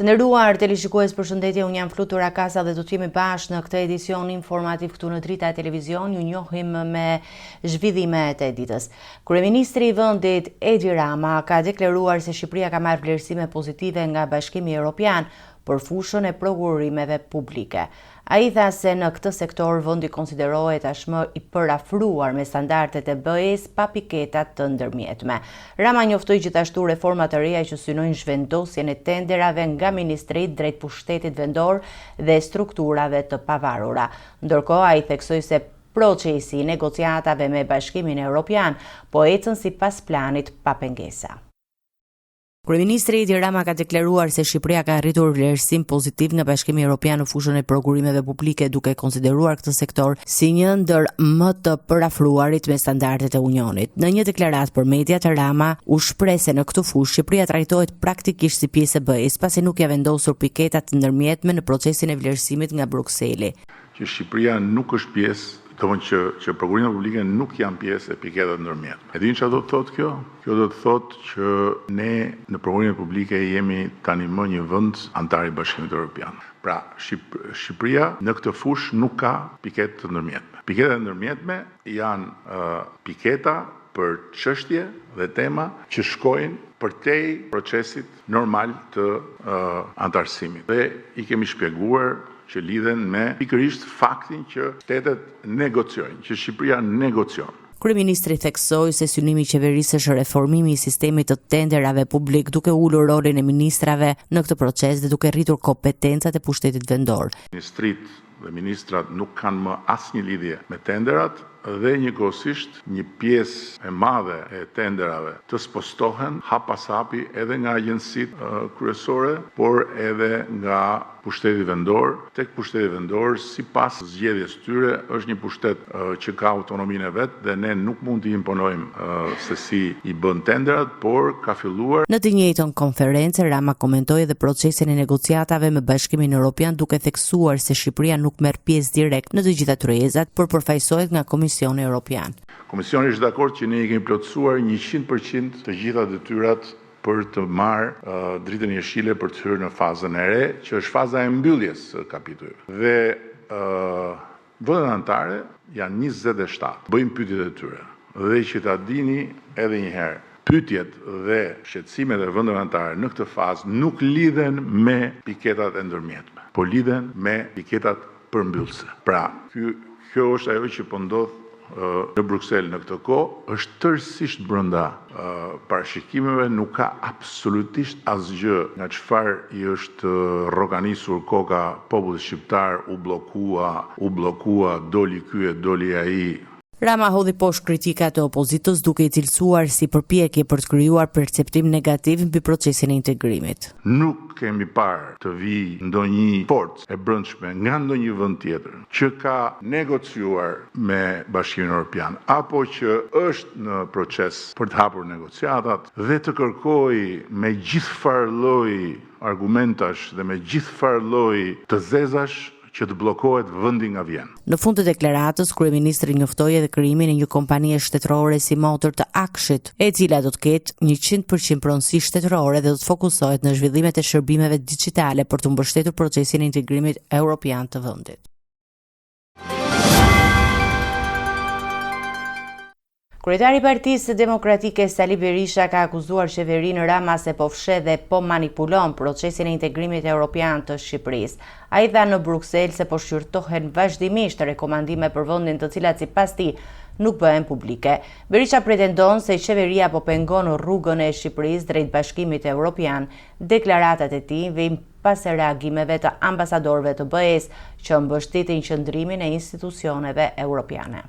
Të nderuar televizikues, përshëndetje, unë jam Flutur Akasa dhe do të jemi bashkë në këtë edicion informativ këtu në Drita Televizion. Ju njohim me zhvillimet e ditës. Kryeministri i vendit Edi Rama ka deklaruar se Shqipëria ka marrë vlerësime pozitive nga Bashkimi Evropian për fushën e prokurimeve publike. Ai tha se në këtë sektor vendi konsiderohet tashmë i përafruar me standardet e BE-s pa piketa të ndërmjetme. Rama njoftoi gjithashtu reforma të reja që synojnë zhvendosjen e tenderave nga ministrit drejt pushtetit vendor dhe strukturave të pavarura. Ndërkohë ai theksoi se procesi i negociatave me Bashkimin Evropian po ecën sipas planit pa pengesa. Kryeministri Edi Rama ka deklaruar se Shqipëria ka arritur vlerësim pozitiv nga Bashkimi Evropian në fushën e prokurimeve publike, duke konsideruar këtë sektor si një ndër më të përafruarit me standardet e Unionit. Në një deklaratë për mediat, Rama u shpreh se në këtë fushë Shqipëria trajtohet praktikisht si pjesë e BE-s, pasi nuk ja vendosur piketa të ndërmjetme në procesin e vlerësimit nga Brukseli. Që Shqipëria nuk është pjesë, që prokurimet publike nuk janë pjesë e piketave të ndërmjetme. E dini çfarë do të thotë kjo? Kjo do të thotë që ne në prokurimet publike jemi tani më një vend antar i Bashkimit Evropian. Pra, Shqipëria në këtë fushë nuk ka piketë të ndërmjetme. Piketat e ndërmjetme janë piketa për çështje dhe tema që shkojnë përtej procesit normal të antarësimit. Dhe i kemi shpjeguar që lidhen me pikërisht faktin që shtetet negociojnë, që Shqipëria negocion. Kryeministri theksoi se synimi i qeverisë është reformimi i sistemit të tenderave publik, duke ulur rolin e ministrave në këtë proces dhe duke rritur kompetencat e pushtetit vendor. Ministrit dhe ministrat nuk kanë më asnjë lidhje me tenderat dhe njëkohësisht një pjesë e madhe e tenderave të spostohen hap pas hapi edhe nga agjencitë kryesore, por edhe nga pushteti vendor. Tek pushteti vendor, sipas zgjedhjes tyre, është një pushtet që ka autonominë e vet dhe ne nuk mund t'i imponojmë se si i bën tenderat, por ka filluar. Në të njëjtën konferencë, Rama komentoi edhe procesin e negociatave me Bashkimin Evropian, duke theksuar se Shqipëria nuk merr pjesë direkt në të gjitha kryezat, por përfaqësohet nga Komisioni Evropian. Komisioni është dakord që ne i kemi plotësuar 100% të gjitha detyrat për të marrë dritën jeshile për të hyrë në fazën e re, që është faza e mbylljes së kapitujve. Dhe vendet anëtare janë 27. Bëjmë pyetjet e tyre. Dhe që ta dini edhe një herë, pyetjet dhe shqetësimet e vendeve anëtare në këtë fazë nuk lidhen me piketat e ndërmjetme, por lidhen me piketat përmbyllëse. Pra, kjo është ajo që po ndodh në Bruksel në këtë kohë, është tërësisht brenda parashikimeve, nuk ka absolutisht asgjë nga çfarë i është rroganisur koka popullit shqiptar, u bllokua, doli ky e doli ai. Rama hodhi poshtë kritikat e opozitës, duke i cilësuar si përpjekje për të krijuar perceptim negativ mbi procesin e integrimit. Nuk kemi parë të vijë ndonjë forcë e brendshme nga ndonjë vend tjetër që ka negociuar me Bashkimin Evropian apo që është në proces për të hapur negociatat dhe të kërkojë me gjithfarë lloj argumentash dhe me gjithfarë lloj të zezash që të bllokohet vendi nga vjen. Në fund të deklaratës, kryeministri njoftoi edhe krijimin e një kompanie shtetërore si motor të Akshit, e cila do të ketë 100% pronësi shtetërore dhe do të fokusohet në zhvillimet e shërbimeve digjitale për të mbështetur procesin e integrimit evropian të vendit. Kryetari i Partisë Demokratike Sali Berisha ka akuzuar qeverinë Rama se po fshe dhe po manipulon procesin e integrimit evropian të Shqipërisë. Ai tha në Bruksel se po shqyrtohen vazhdimisht rekomandime për vendin të cilat sipas tij nuk bëhen publike. Berisha pretendon se qeveria po pengon rrugën e Shqipërisë drejt Bashkimit Evropian. Deklaratat e tij vijnë pas reagimeve të ambasadorëve të BE-s që mbështetin qëndrimin e institucioneve europiane.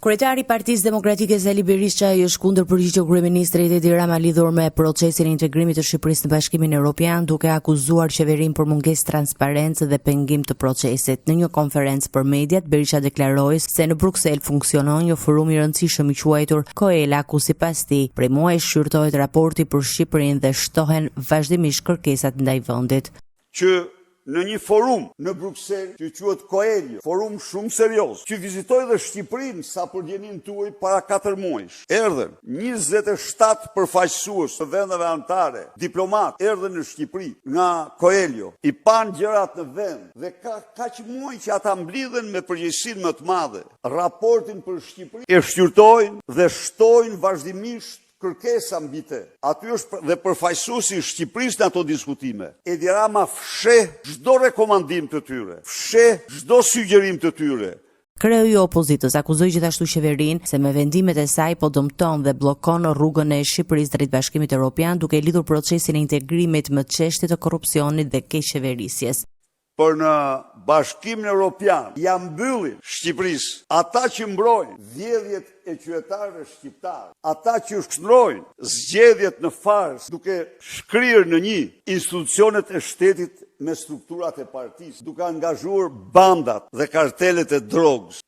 Kryetari i Partisë Demokratike Sali Berisha i është kundër përgjigjës kryeministrit Edi Rama lidhur me procesin e integrimit të Shqipërisë në Bashkimin Evropian, duke akuzuar qeverinë për mungesë transparencë dhe pengim të procesit. Në një konferencë për mediat, Berisha deklaroi se në Bruksel funksionon një forum i rëndësishëm i quajtur Koela, ku sipas tij prej muajsh shqyrtohet raporti për Shqipërinë dhe shtohen vazhdimisht kërkesat ndaj vendit. Që në një forum në Bruxelles që quhet Coelho, forum shumë serioz, që vizitoi dhe Shqipërinë sa për djenin tuaj para 4 muajsh. Erdhën 27 përfaqësues të vendeve anëtare, diplomat, erdhën në Shqipëri nga Coelho, i pan gjërat në vend dhe kaq muaj që ata mblidhen me përgjegjësinë më të madhe. Raportin për Shqipërinë e shqyrtojnë dhe shtojnë vazhdimisht kërkesa mbi të. Aty është dhe përfaqësuesi i Shqipërisë në ato diskutime. Edi Rama fsheh çdo rekomandim të tyre, fsheh çdo sugjerim të tyre. Kreu i opozitës akuzoi gjithashtu qeverinë se me vendimet e saj po dëmton dhe bllokon rrugën e Shqipërisë drejt Bashkimit Evropian, duke lidhur procesin e integrimit me çështjet e korrupsionit dhe keqeverisjes. Për në Bashkimin Evropian ja mbyllin Shqipërisë ata që mbrojnë vjedhjet e qytetarëve shqiptar, ata që shndrojnë zgjedhjet në fars duke shkrirë në një institucionet e shtetit me strukturat e partisë, duke angazhuar bandat dhe kartelet e drogës.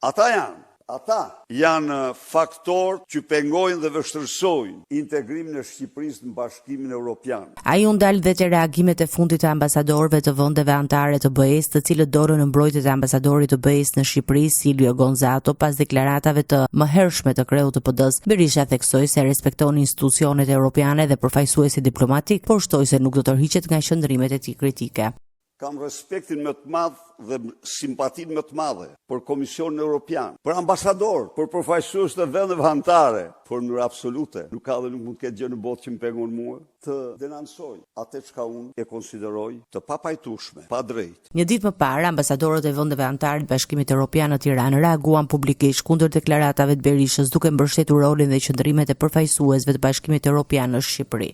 Ata janë faktorë që pengojnë dhe vështërsojnë integrimin e Shqipërisë në Bashkimin Evropian. Ai u ndal dhe te reagimet e fundit të ambasadorëve të vendeve anëtare të BE-s, të cilët dorën në mbrojtjet e ambasadorit të BE-s në Shqipëri, Silvio Gonzato, pas deklaratave të mëhershme të kreut të PD-s. Berisha theksoi se respekton institucionet evropiane dhe përfaqësuesi diplomatik, por shtoi se nuk do të tërhiqet nga qëndrimet e tij kritike. Kam respektin më të madh dhe simpatinë më të madhe për Komisionin Evropian, për ambasador, për përfaqësues të vendeve anëtare, por në mënyrë absolute nuk ka dhe nuk mund të ketë gjë në botë që më pengon mua të denancoj atë çka unë e konsideroj të papajtueshme, pa drejtë. Një ditë më parë, ambasadorët e vendeve anëtare të Bashkimit Evropian në Tiranë reaguan publikisht kundër deklaratave të Berishës, duke mbështetur rolin dhe qëndrimet e përfaqësuesve të Bashkimit Evropian në Shqipëri.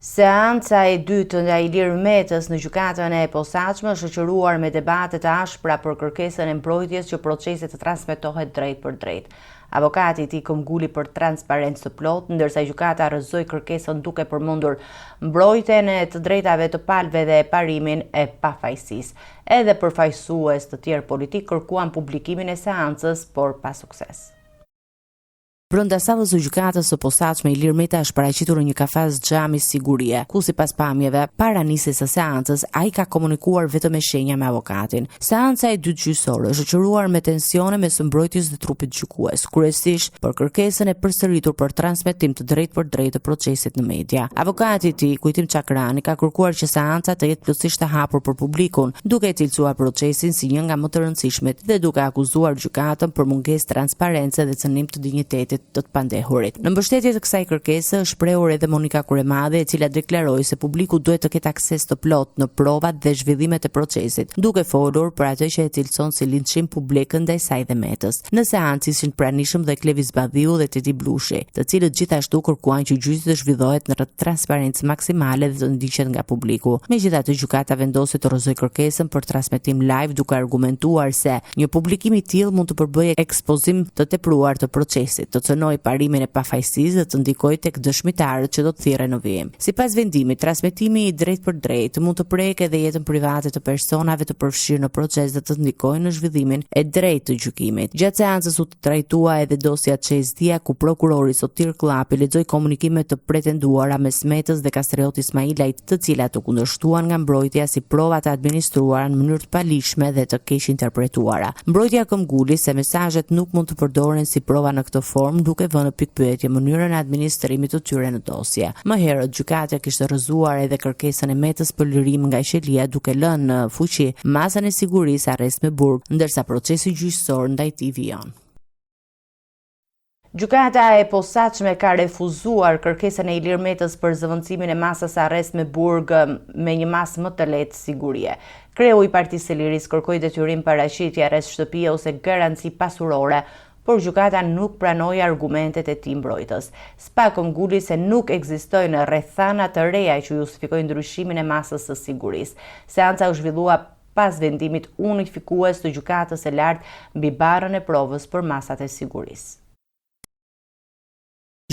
Seanca e dytë nga Ilir Metës në gjykatën e posaçme është shoqëruar me debate të ashpra për kërkesën e mbrojtjes që procesi të transmetohet drejt për drejt. Avokati i tij këmbguli për transparencë të plotë, ndërsa gjykata rrëzoi kërkesën duke përmendur mbrojtjen e të drejtave të palëve dhe parimin e pafajësisë. Edhe përfaqësues të tjerë politik kërkuan publikimin e seancës, por pa sukses. Brenda sallës së gjykatës së posaçme Ilir Meta është paraqitur në një kafaz xhami sigurie, ku sipas pamjeve, para nisjes së seancës, ai ka komunikuar vetëm me shenja me avokatin. Seanca e dytë gjyqësore është shoqëruar me tensione mes mbrojtjes dhe trupit gjykues, kryesisht për kërkesën e përsëritur për transmetim të drejtë për drejtë të procesit në media. Avokati i tij, Kujtim Çakrani, ka kërkuar që seanca të jetë plotësisht e hapur për publikun, duke cilësuar procesin si një nga më të rëndësishmet dhe duke akuzuar gjykatën për mungesë transparence dhe cënim të dinjitetit të pandehurit. Në mbështetje të kësaj kërkese është shprehur edhe Monika Kuremadhe, e cila deklaroi se publiku duhet të ketë akses të plot në provat dhe zhvillimet e procesit, duke folur për atë që e cilëson si linçim publik ndaj saj dhe Metës. Në seancë ishin pranishëm dhe Klevis Badhiu dhe Teti Blushi, të cilët gjithashtu kërkuan që gjyqi të zhvillohet në transparencë maksimale dhe të ndiqet nga publiku. Megjithatë, gjykata vendosi të rrëzojë kërkesën për transmetim live, duke argumentuar se një publikim i tillë mund të përbëjë ekspozim të tepruar të procesit, të cënoj parimin e pafajësisë dhe të ndikojë tek dëshmitarët që do të thirren në vijim. Sipas vendimit, transmetimi i drejt për drejt mund të prekë edhe jetën private të personave të përfshirë në proces dhe të ndikojë në zhvillimin e drejtë të gjykimit. Gjatë seancës u trajtua edhe dosja Çezdia, ku prokurori Sotir Llapi lexoi komunikimet të pretenduara mes Metës dhe Kastrioti Ismailajt, të cilat u kundërshtuan nga mbrojtja si prova të administruara në mënyrë të palishme dhe të keq interpretuara. Mbrojtja këmbguli se mesazhet nuk mund të përdoren si prova në këtë formë, duke vënë në pikpyetje mënyrën e administrimit të tyre në dosje. Më herët gjykata kishte rrëzuar edhe kërkesën e Metës për lirim nga qelia, duke lënë në fuqi masën e sigurisë arrest me burg, ndërsa procesi gjyqësor ndaj tij vijon. Gjykata e posaçme ka refuzuar kërkesën e Ilir Metës për zëvendësimin e masës arrest me burg me një masë më të lehtë sigurie. Kreu i Partisë së Lirisë kërkoi detyrim paraqitje arrest shtëpie ose garanci pasurore, por gjykata nuk pranoi argumentet e tij mbrojtës. Spa këmbguli se nuk ekzistojnë rrethana të reja që justifikojnë ndryshimin e masës së sigurisë. Seanca u zhvillua pas vendimit unifikues të gjykatës së lartë mbi barrën e provës për masat e sigurisë.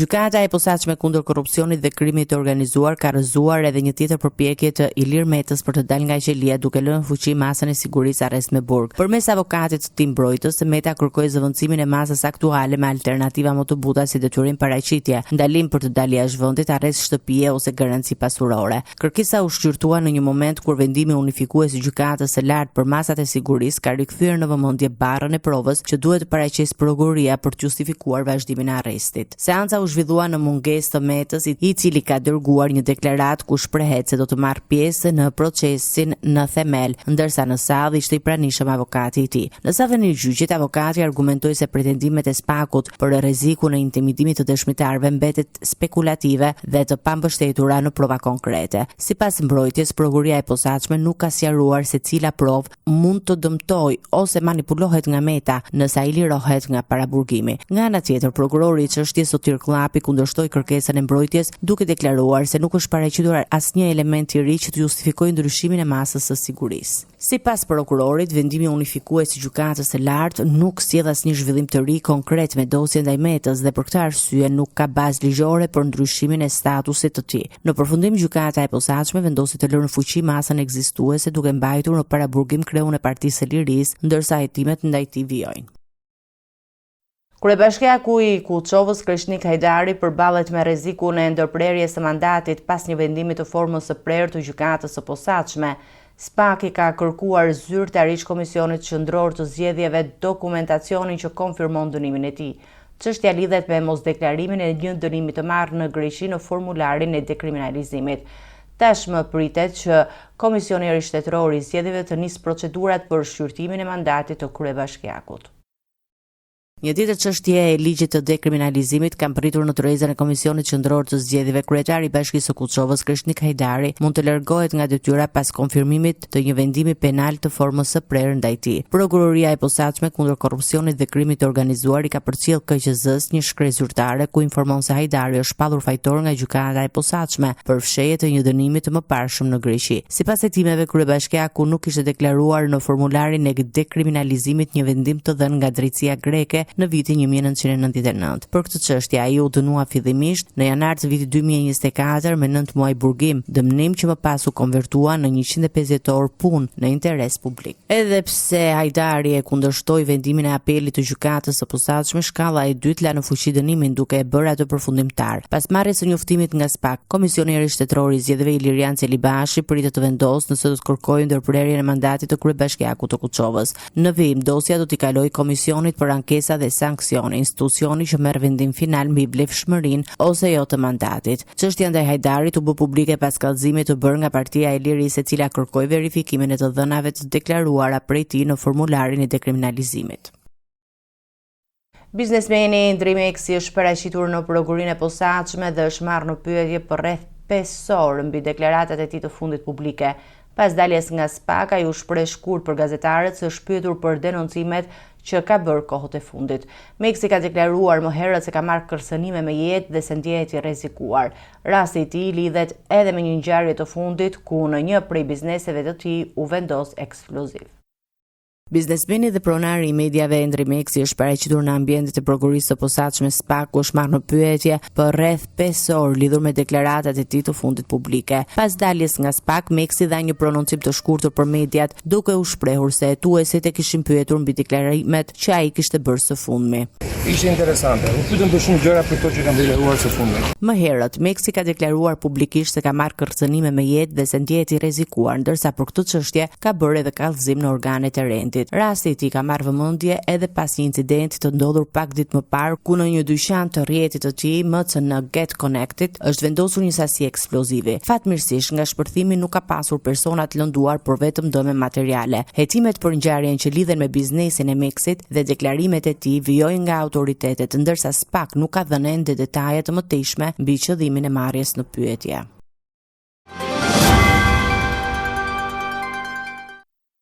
Gjykata e posaçme kundër korrupsionit dhe krimit të organizuar ka rrëzuar edhe një tjetër përpjekje të Ilir Metës për të dalë nga qelia duke lënë në fuqi masën e sigurisë arrest me burg. Përmes avokatit të Tim Brojtës, Meta kërkoi zëvendësimin e masës aktuale me alternativa më të buta si detyrim paraqitje, ndalim për të dalë jashtë vendit, arrest shtëpie ose garanci pasurore. Kërkesa u shqyrtua në një moment kur vendimi unifikues i gjykatës së lartë për masat e sigurisë ka rikthyer në vëmendje barrën e provës që duhet të paraqesë prokuroria për të justifikuar vazhdimin e arrestit. Seanca u zhvillua në mungesë të Metës, i cili ka dërguar një deklaratë ku shprehet se do të marrë pjesë në procesin në themel, ndërsa në sallë ishte i pranishëm avokati i tij. Në sallën e gjyqit, avokati argumentoi se pretendimet e Spakut për rrezikun e intimidimit të dëshmitarëve mbetet spekulative dhe të pambështetura në prova konkrete. Sipas mbrojtjes, prokuroria e posaçme nuk ka sqaruar se cila provë mund të dëmtojë ose manipulohet nga Meta nëse ai lirohet nga paraburgimi. Nga ana tjetër, prokurori i çështjes Sotir Llapi kundërshtoi kërkesën e mbrojtjes duke deklaruar se nuk është paraqitur asnjë element i ri që të justifikojë ndryshimin e masës së sigurisë. Sipas prokurorit, vendimi unifikues i gjykatës së lartë nuk sjell asnjë zhvillim të ri konkret me dosjen ndaj Metës dhe për këtë arsye nuk ka bazë ligjore për ndryshimin e statusit të tij. Në përfundim, gjykata e posaçme vendosi të lërë në fuqi masën ekzistuese duke mbajtur në paraburgim kreun e Partisë së Lirisë, ndërsa hetimet ndaj tij vijojnë. Kryebashkiaku i Kuçovës Krishnik Hajdari përballet me rrezikun e ndërprerjes së mandatit pas një vendimi të formës së prerë të gjykatës së posaçme. SPAK i ka kërkuar zyrtarisht Komisionit Qendror të Zgjedhjeve dokumentacionin që konfirmon dënimin e tij. Çështja lidhet me mosdeklarimin e një dënimi të marrë në Greqi në formularin e dekriminalizimit. Tashmë pritet që Komisioni Shtetëror i Zgjedhjeve të nisë procedurat për shqyrtimin e mandatit të kryebashkiakut. Një tjetër çështje e ligjit të dekriminalizimit kam pritur në tërheqjen e Komisionit Qendror të Zgjedhjeve. Kryetari i Bashkisë së Kuçovës, Krishnik Hajdari, mund të largohet nga detyra pas konfirmimit të një vendimi penal të formës së prerë ndaj tij. Prokuroria e posaçme kundër korrupsionit dhe krimit të organizuar i ka përcjell KQZ-s një shkresë zyrtare ku informon se Hajdari është shpallur fajtor nga gjykata e posaçme për fshehje të një dënimi të mëparshëm në Greqi. Sipas hetimeve, kryebashkiaku nuk kishte deklaruar në formularin e dekriminalizimit një vendim të dhënë nga drejtësia greke në vitin 1999. Për këtë çështje ai u dënua fillimisht në janar të vitit 2024 me 9 muaj burgim, dënim që më pas u konvertua në 150 orë punë në interes publik. Edhe pse Hajdari e kundërshtoi vendimin e apelit të gjykatës së posaçme, shkalla e dytë la në fuqi dënimin duke e bërë atë përfundimtar. Pas marrjes së njoftimit nga SPAK, Komisioni Shtetëror i Zgjedhjeve Ilirian Celibashi pritet të vendosë nëse do të kërkojë ndërprerjen e mandatit të kryebashkiakut të Kuçovës. Në vim, dosja do t'i kalojë Komisionit për ankesa dhe sanksione, institucioni që merr vendim final mbi vlefshmërinë ose jo të mandatit. Çështja ndaj Hajdarit u bë publike pas kallëzimit të bërë nga Partia e Lirisë, e cila kërkoi verifikimin e të dhënave të deklaruara prej tij në formularin e dekriminalizimit. Biznesmeni Ndrimeksi është paraqitur në prokurorinë e posaçme dhe është marrë në pyetje për rreth 5 orë mbi deklaratat e tij të fundit publike. Pas daljes nga SPAK, ai u shpreh shkurt për gazetarët se është pyetur për denoncimet që ka bërë kohët e fundit. Meksi ka deklaruar më herët se ka marrë kërcënime me jetë dhe se ndjehet i rrezikuar. Rasti i tij lidhet edhe me një ngjarje të fundit ku në një prej bizneseve të tij u vendos eksploziv. Biznesmeni dhe pronari i mediave Ndrimeksi është paraqitur në ambientet e prokurisë së posaçme SPAK, ku është marrë në pyetje për rreth 5 orë lidhur me deklaratat e tij të fundit publike. Pas daljes nga SPAK, Meksi dha një prononcim të shkurtër për mediat, duke u shprehur se hetuesit e kishin pyetur mbi deklarimet që ai kishte bërë së fundmi. Ishte interesante. U pyetën për shumë gjëra për to që kanë deklaruar së fundmi. Më herët, Meksi ka deklaruar publikisht se ka marrë kërcënime me jetë dhe se ndjehet i rrezikuar, ndërsa për këtë çështje ka bërë edhe kallëzim në organet e rendit. Rasti i tij ka marrë vëmendje edhe pas një incidenti të ndodhur pak ditë më parë, ku në një dyqan të rrjetit të tij, MCN Get Connected, është vendosur një sasi eksplozive. Fatmirësisht, nga shpërthimi nuk ka pasur persona të lënduar, por vetëm dëme materiale. Hetimet për ngjarjen që lidhen me biznesin e Meksit dhe deklarimet e tij vijojnë nga autoritetet, ndërsa SPAK nuk ka dhënë ende detaje të mëtejshme mbi qëllimin e marrjes në pyetje.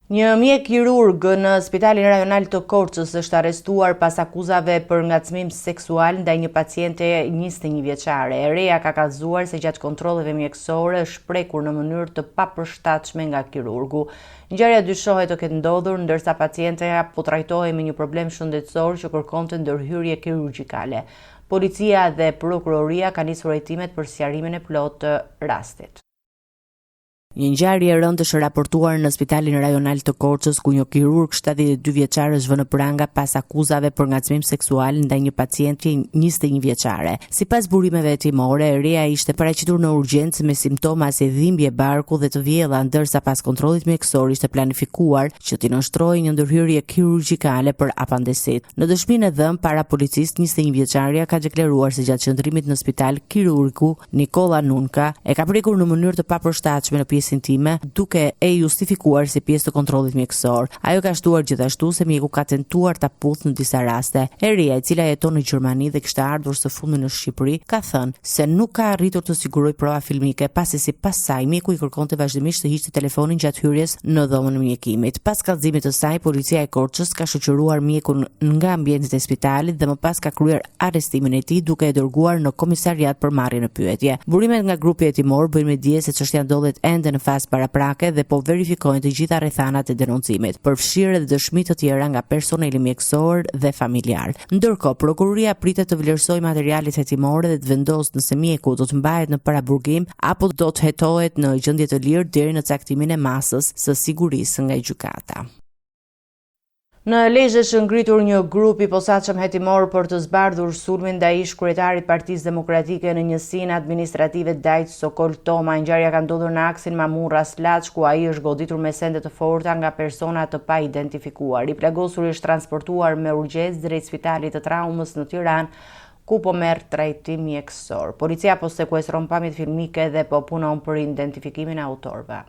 Një mjek kirurg në Spitalin Rajonal të Korçës është arrestuar pas akuzave për ngacmim seksual ndaj një paciente 21 vjeçare. E reja ka kallëzuar se gjatë kontrolleve mjekësore është prekur në mënyrë të papërshtatshme nga kirurgu. Ngjarja dyshohet të ketë ndodhur ndërsa pacientja po trajtohej me një problem shëndetësor që kërkonte ndërhyrje kirurgjikale. Policia dhe prokuroria kanë nisur hetimet për sqarimin e plotë të rastit. Një ngjarje e rëndë është raportuar në Spitalin Rajonal të Korçës, ku një kirurg 72 vjeçar është vënë pranga pas akuzave për ngacmim seksual ndaj një paciente 21 vjeçare. Sipas burimeve hetimore, reja ishte paraqitur në urgjencë me simptoma si dhimbje barku dhe të vjella, ndërsa pas kontrollit mjekësor ishte planifikuar që t'i nënshtrohej një ndërhyrje kirurgjikale për apandesit. Në dëshminë e dhënë para policisë, 21 vjeçaria ka deklaruar se gjatë qëndrimit në spital, kirurgu Nikola Nunka e ka prekur në mënyrë të papërshtatshme në pjesën time, duke e justifikuar si pjesë të kontrollit mjekësor. Ajo ka shtuar gjithashtu se mjeku ka tentuar ta puthë në disa raste. Eria, e cila jeton në Gjermani dhe kishte ardhur së fundi në Shqipëri, ka thënë se nuk ka arritur të sigurojë prova filmike, pasi sipas saj mjeku i kërkonte vazhdimisht të hiqte telefonin gjatë hyrjes në dhomën e mjekimit. Pas kallëzimit të saj, policia e Korçës ka shoqëruar mjekun nga ambientet e spitalit dhe më pas ka kryer arrestimin e tij, duke e dërguar në komisariat për marrjen në pyetje. Burimet nga grupi hetimor bëjnë me dije se çështja ndodhet ende në fazë paraprake dhe po verifikojnë të gjitha rrethanat e denoncimit, përfshirë edhe dëshmi të tjera nga personeli mjekësor dhe familjar. Ndërkohë, prokuroria pritet të vlerësojë materialet hetimore dhe të vendosë nëse mjeku do të mbahet në paraburgim apo do të hetohet në gjendje të lirë deri në caktimin e masës së sigurisë nga gjykata. Në Lezhë është ngritur një grup i posaçëm hetimor për të zbardhur sulmin ndaj ish-kryetarit Partisë Demokratike në njësinë administrative Dajç Sokol Toma. Ngjarja ka ndodhur në aksin Mamurras-Laç, ku ai është goditur me sende të forta nga persona të paidentifikuar. I plagosur është transportuar me urgjencë drejt Spitalit të Traumës në Tiranë, ku po merr trajtim mjekësor. Policia po sekuestron pamjet filmike dhe po punon për identifikimin e autorëve.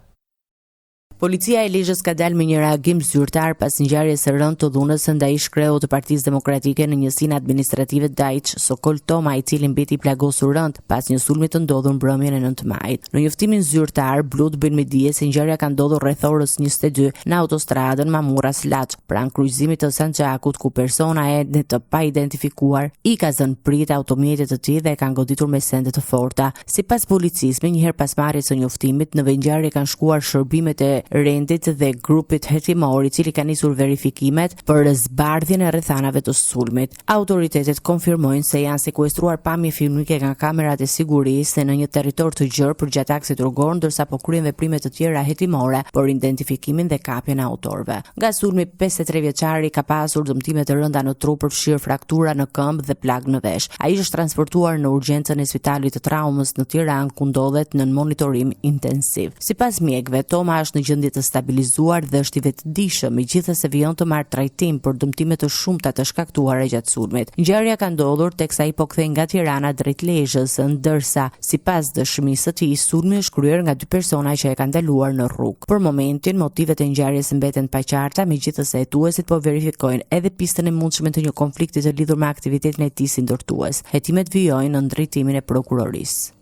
Policia e Lezhës ka dalë me një reagim zyrtar pas ngjarjes së rëndë të dhunës ndaj ish-kreut të Partisë Demokratike në njësinë administrative Dajç Sokol Toma, i cili mbeti i plagosur rënd pas një sulmi të ndodhur mbrëmjen e 9 majit. Në njoftimin zyrtar, Blut bën me dije se ngjarja ka ndodhur rreth orës 22 në autostradën Mamurras-Laç, pranë kryqëzimit të Sanxhakut, ku persona e të paidentifikuar i ka zënë prit automjetit të tij dhe e kanë goditur me sende të forta. Sipas policisë, më njëherë pas marrjes së njoftimit, në ngjarje kanë shkuar shërbimet e rendit dhe grupit hetimor, i cili ka nisur verifikimet për zbardhjen e rrethanave të sulmit. Autoritetet konfirmojnë se janë sekuestruar pamje filmike nga kamerat e sigurisë në një territor të gjerë përgjatë aksit rrugor, ndërsa po kryen veprime të tjera hetimore për identifikimin dhe kapjen e autorëve. Nga sulmi, 53 vjeçari ka pasur dëmtime të rënda në trup, përfshirë fraktura në këmbë dhe plagë në vesh. Ai është transportuar në urgjencën e Spitalit të Traumës në Tiranë, ku ndodhet në monitorim intensiv. Sipas mjekëve, Toma është në gjendje të stabilizuar dhe është i vetëdijshëm, megjithase vjen të marrë trajtim për dëmtime të shumta të shkaktuara gjatë sulmit. Ngjarja ka ndodhur teksa ai po kthej nga Tirana drejt Lezhës, ndërsa sipas dëshmisë së tij, sulmi është kryer nga 2 persona që e kanë ndaluar në rrugë. Për momentin, motivet e ngjarjes mbeten pa qarta, megjithase hetuesit po verifikojnë edhe pistën e mundshme të një konflikti të lidhur me aktivitetin e tij si ndërtues. Hetimet vijojnë në drejtimin e prokurorisë.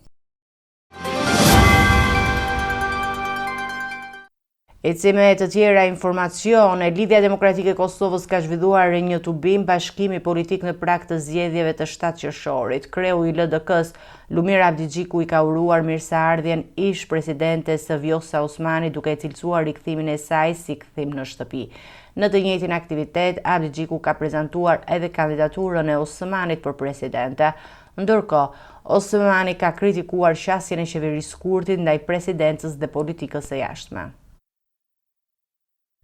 Ecime të tjera informacione, Lidhja Demokratike e Kosovës ka zhvilluar një tubim bashkimi politik në prag të zgjedhjeve të 7 qershorit. Kreu i LDK-s, Lumir Abdigjiku, i ka uruar mirëseardhjen ish-presidentes së Vjosa Osmani, duke cilësuar rikthimin e saj si kthim në shtëpi. Në të njëjtin aktivitet, Abdigjiku ka prezantuar edhe kandidaturën e Osmanit për presidente. Ndërkohë, Osmani ka kritikuar qasjen e qeverisë Kurtit ndaj presidencës dhe politikës së jashtme.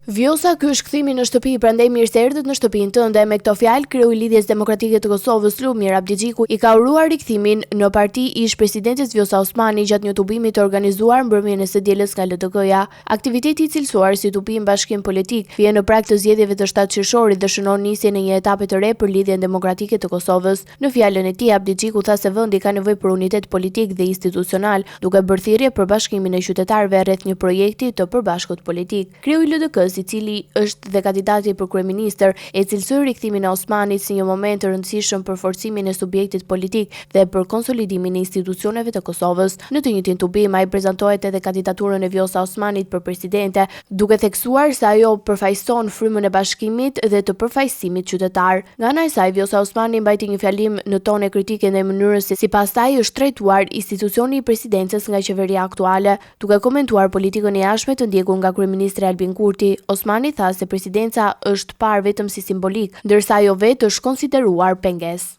Vjosa, ky është kthimi në shtëpi, prandaj mirëseardhët në shtëpinë tënde. Me këto fjalë, kreu i Lidhjes Demokratike të Kosovës, Lumir Abdigjiku, i ka uruar rikthimin në parti ish-presidentes Vjosa Osmani gjatë një tubimi të organizuar mbrëmjen e së dielës nga LDK-ja. Aktiviteti i cilësuar si tubim bashkim politik vjen në prag të zgjedhjeve të 7 qershorit dhe shënon nisjen e një etape të re për Lidhjen Demokratike të Kosovës. Në fjalën e tij, Abdigjiku tha se vendi ka nevojë për unitet politik dhe institucional, duke bërë thirrje për bashkimin e qytetarëve rreth një projekti të përbashkët politik. Kreu i LDK, i cili është dhe kandidati për kryeministër, e cilësoi rikthimin e Osmanit si një moment të rëndësishëm për forcimin e subjektit politik dhe për konsolidimin e institucioneve të Kosovës. Në të njëjtin tubim, ai prezantohet edhe kandidaturën e Vjosa Osmanit për presidente, duke theksuar se ajo përfaqëson frymën e bashkimit dhe të përfaqësimit qytetar. Nga ana e saj, Vjosa Osmani mbajti një fjalim në tonë kritike ndaj mënyrës se sipas saj është trajtuar institucioni i presidencës nga qeveria aktuale, duke komentuar politikën e jashtme të ndjekur nga kryeministri Albin Kurti. Osmani tha se presidenca është parë vetëm si simbolik, ndërsa ajo vetë është konsideruar pengesë.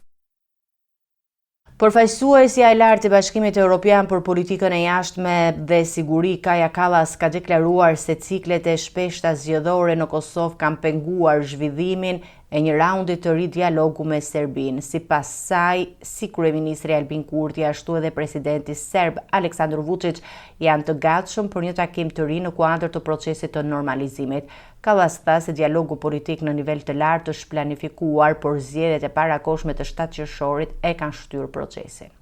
Përfaqësuesja e lartë e Bashkimit Evropian për politikën e jashtme dhe siguri Kaja Kallas ka deklaruar se ciklet e shpeshta zgjedhore në Kosovë kanë penguar zhvillimin e një raundi të ri dialogu me Serbinë. Sipas saj, si kryeministri Albin Kurti ashtu edhe presidenti serb Aleksandar Vučić janë të gatshëm për një takim të ri në kuadër të procesit të normalizimit. Kallas tha se dialogu politik në nivel të lartë është planifikuar, por zgjedhjet e parakohshme të 7 qershorit e kanë shtyrë procesin.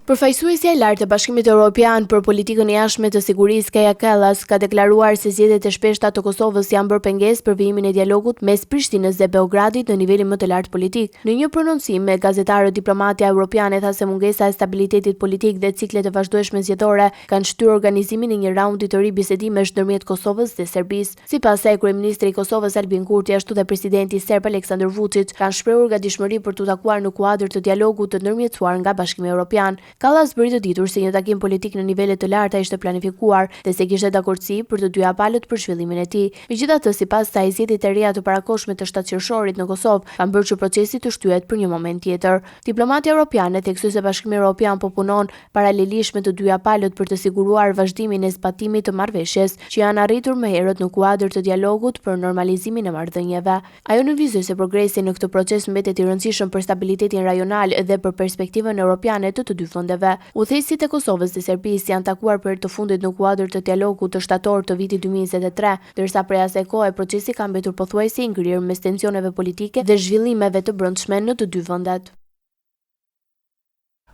Përfaqësuesja e lartë e Bashkimit Evropian për politikën e jashtme të sigurisë Kaja Kallas ka deklaruar se zgjedhjet e shpeshta të Kosovës janë bërë pengesë për vijimin e dialogut mes Prishtinës dhe Beogradit në nivelin më të lartë politik. Në një prononcim me gazetarët, diplomatja evropiane tha se mungesa e stabilitetit politik dhe ciklet e vazhdueshme zgjedhore kanë shtyrë organizimin e një raundi të ri bisedimesh ndërmjet Kosovës dhe Serbisë. Sipas saj, kryeministri i Kosovës Albin Kurti ashtu dhe presidenti serb Aleksandar Vučić kanë shprehur gatishmëri për t'u takuar në kuadër të dialogut të ndërmjetësuar nga Bashkimi Evropian. Kallas bëri të ditur se një takim politik në nivele të larta ishte planifikuar dhe se kishte dakordsi për të dyja palët për zhvillimin e tij. Megjithatë, sipas saj, zgjedhjet e reja të parakohshme të 7 qershorit në Kosovë kanë bërë që procesi të shtyhet për një moment tjetër. Diplomatia europiane theksoi se Bashkimi Evropian po punon paralelisht me të dyja palët për të siguruar vazhdimin e zbatimit të marrëveshjes që janë arritur më herët në kuadër të dialogut për normalizimin e marrëdhënieve. Ajo nënvizoi se progresi në këtë proces mbetet i rëndësishëm për stabilitetin rajonal dhe për perspektivën europiane të dy vendeve. Udhëheqësit e Kosovës dhe Serbisë janë takuar për të fundit në kuadër të dialogut të shtator të vitit 2023, ndërsa prej asaj kohe procesi ka mbetur pothuajse i ngrirë mes tensioneve politike dhe zhvillimeve të brendshme në të dy vendet.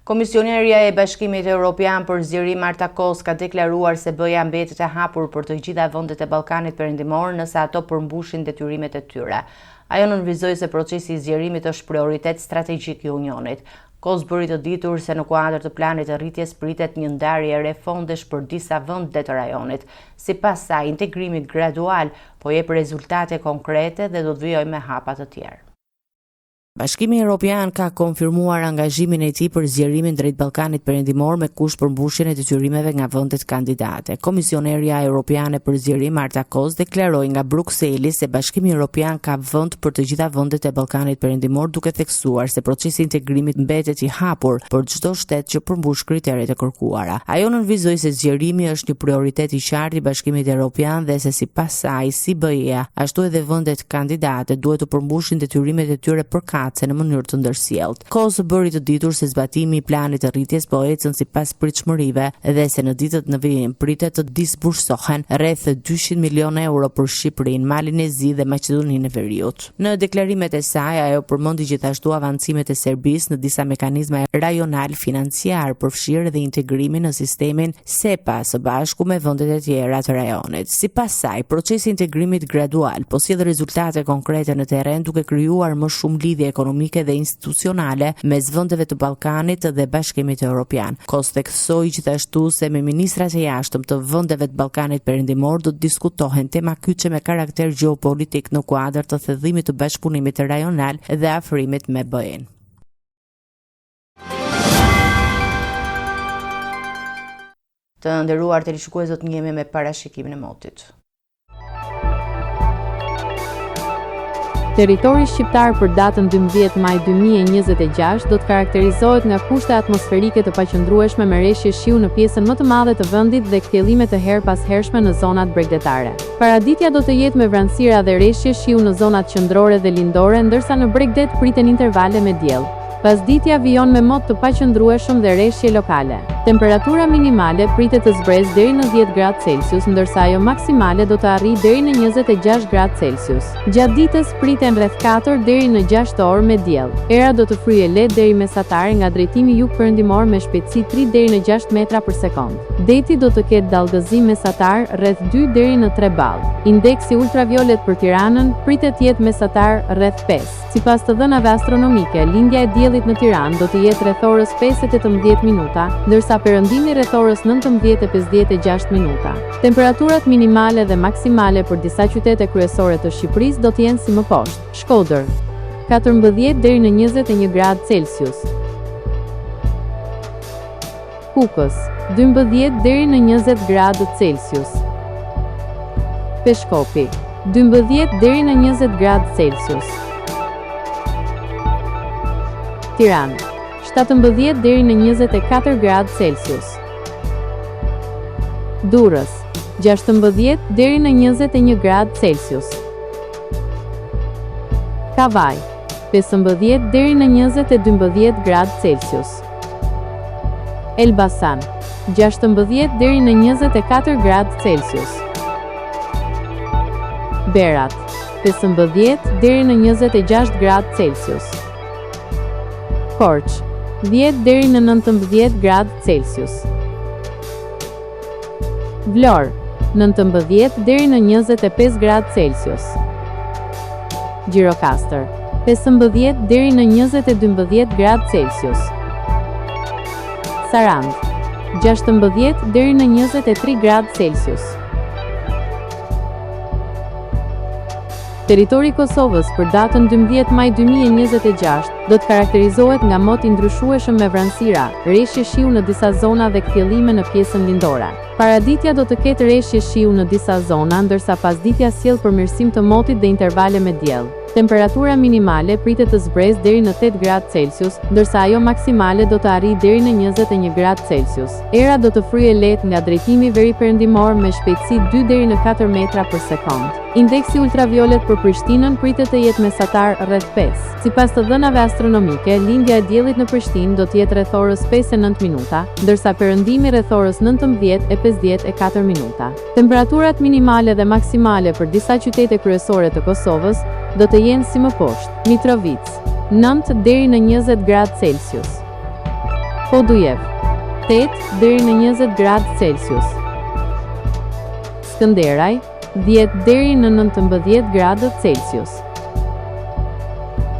Komisionerja e Bashkimit Evropian për zgjerim Marta Kos ka deklaruar se BE-ja mbetet e hapur për të gjitha vendet e Ballkanit Perëndimor nëse ato përmbushin detyrimet e tyre. Ajo nënvizoi se procesi i zgjerimit është prioritet strategjik i Unionit. Kos bëri të ditur se në kuadër të planit të rritjes pritet një ndarje e re fondesh për disa vende të rajonit. Sipas saj, integrimi gradual po jep rezultate konkrete dhe do të vijojë me hapa të tjerë. Bashkimi Evropian ka konfirmuar angazhimin e tij për zgjerimin drejt Ballkanit Perëndimor me kusht përmbushjen e detyrimeve nga vendet kandidate. Komisionerja Evropiane për zgjerim Marta Kos deklaroi nga Brukseli se Bashkimi Evropian ka vend për të gjitha vendet e Ballkanit Perëndimor, duke theksuar se procesi i integrimit mbetet i hapur për çdo shtet që përmbush kriteret e kërkuara. Ajo nënvizoi se zgjerimi është një prioritet i qartë i Bashkimit Evropian dhe se sipas saj, si BE-ja, ashtu edhe vendet kandidate duhet të përmbushin detyrimet e tyre përkatëse në mënyrë të ndërsjellët. Kos bëri të ditur se zbatimi i planit të rritjes po ecën sipas pritshmërive dhe se në ditët në vijim pritet të disbursohen rreth 200 milionë euro për Shqipërinë, Malin e Zi dhe Maqedoninë e Veriut. Në deklarimet e saj, ajo përmendi gjithashtu avancimet e Serbisë në disa mekanizma rajonal financiar, përfshirë dhe integrimin në sistemin SEPA së bashku me vendet e tjera të rajonit. Sipas saj, procesi i integrimit gradual po sjell rezultate konkrete në terren duke krijuar më shumë lidhje ekonomike dhe institucionale mes vendeve të Ballkanit dhe Bashkimit Evropian. Kos theksoi gjithashtu se me ministrat e jashtëm të vendeve të Ballkanit Perëndimor do të diskutohen tema kyçe me karakter gjeopolitik në kuadër të thellimit të bashkëpunimit rajonal dhe afrimit me BE-n. Të nderuar teleshikues, do të njemi me parashikimin e motit. Territori shqiptar për datën 12 maj 2026 do të karakterizohet nga kushte atmosferike të paqëndrueshme me rreshje shiu në pjesën më të madhe të vendit dhe kthjellime të her pas hershme në zonat bregdetare. Paraditja do të jetë me vranësira dhe rreshje shiu në zonat qendrore dhe lindore, ndërsa në bregdet priten intervale me diell. Pasditja vijon me mot të paqëndrueshëm dhe rreshje lokale. Temperatura minimale pritet të zbresë deri në 10 gradë Celsius, ndërsa ajo maksimale do të arrijë deri në 26 gradë Celsius. Gjatë ditës priten rreth 4 deri në 6 orë me diell. Era do të fryjë lehtë deri mesatare nga drejtimi jug-perëndimor me shpejtësi 3 deri në 6 metra për sekond. Deti do të ketë dallgëzim mesatar rreth 2 deri në 3 ballë. Indeksi ultraviolet për Tiranën pritet të jetë mesatar rreth 5. Sipas të dhënave astronomike, lindja e diellit në Tiranë do të jetë rreth orës 5:18 minuta, ndërsa perëndimi rreth orës 19:56 minuta. Temperaturat minimale dhe maksimale për disa qytete kryesore të Shqipërisë do të jenë si më poshtë: Shkodër 14 deri në 21 gradë Celsius, Kukës 12 deri në 20 gradë Celsius, Peshkopi 12 deri në 20 gradë Celsius, Tiranë 17 deri në 24 gradë Celsius. Durrës, 16 deri në 21 gradë Celsius. Kavaj, 15 deri në 22 gradë Celsius. Elbasan, 16 deri në 24 gradë Celsius. Berat, 15 deri në 26 gradë Celsius. Korç, 10 deri në 19 gradë Celsius. Vlorë, 19 deri në 25 gradë Celsius. Gjirokastër, 15 deri në 22 gradë Celsius. Sarand, 16 deri në 23 gradë Celsius. Territori i Kosovës për datën 12 maj 2026 do të karakterizohet nga mot i ndryshueshëm me vranësira, rreshje shiu në disa zona dhe kthjellime në pjesën lindore. Paraditja do të ketë rreshje shiu në disa zona, ndërsa pasditja sjell përmirësim të motit dhe intervale me diell. Temperatura minimale pritet të zbresë deri në 8 gradë Celsius, ndërsa ajo maksimale do të arrijë deri në 21 gradë Celsius. Era do të fryejë lehtë nga drejtimi veriperëndimor me shpejtësi 2 deri në 4 metra për sekond. Indeksi ultraviolet për Prishtinën pritet të jetë mesatar rreth 5. Sipas të dhënave astronomike, lindja e diellit në Prishtinë do të jetë rreth orës 5:09 minuta, ndërsa perëndimi rreth orës 19:54 minuta. Temperaturat minimale dhe maksimale për disa qytete kryesore të Kosovës do të jenë si më poshtë: Mitrovica, 9 deri në 20 gradë Celsius. Podujev, 8 deri në 20 gradë Celsius. Skënderaj, 10 deri në 19 gradë Celsius.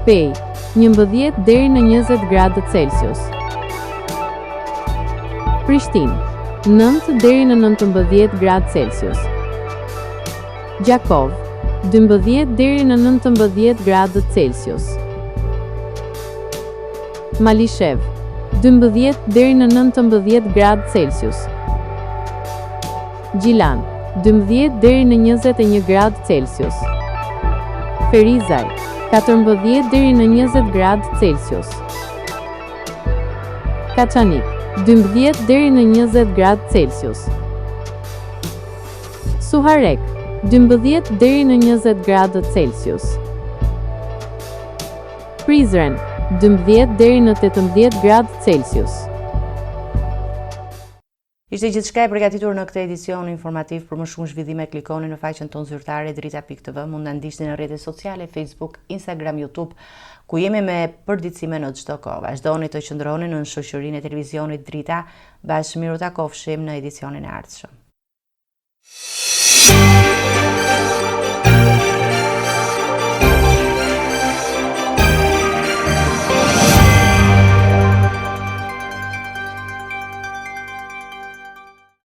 Pej, 11 deri në 20 gradë Celsius. Prishtinë, 9 deri në 19 gradë Celsius. Gjakov, 12 deri në 19 gradë Celsius. Malishev, 12 deri në 19 gradë Celsius. Gjilan, 12 deri në 21 gradë Celsius. Ferizaj, 14 deri në 20 gradë Celsius. Kaçanik, 12 deri në 20 gradë Celsius. Suharek, 12 deri në 20 gradë Celsius. Prizren, 12 deri në 18 gradë Celsius. Ishte gjithçka e përgatitur në këtë edicion informativ. Për më shumë zhvillime klikoni në faqen tonë zyrtare drita.tv. Mund na ndiqni në rrjetet sociale Facebook, Instagram, YouTube, ku jemi me përditësime në çdo kohë. Vazhdoni të qëndroni në shoqërinë e televizionit Drita. Bashkë miru takofshim në edicionin e ardhshëm.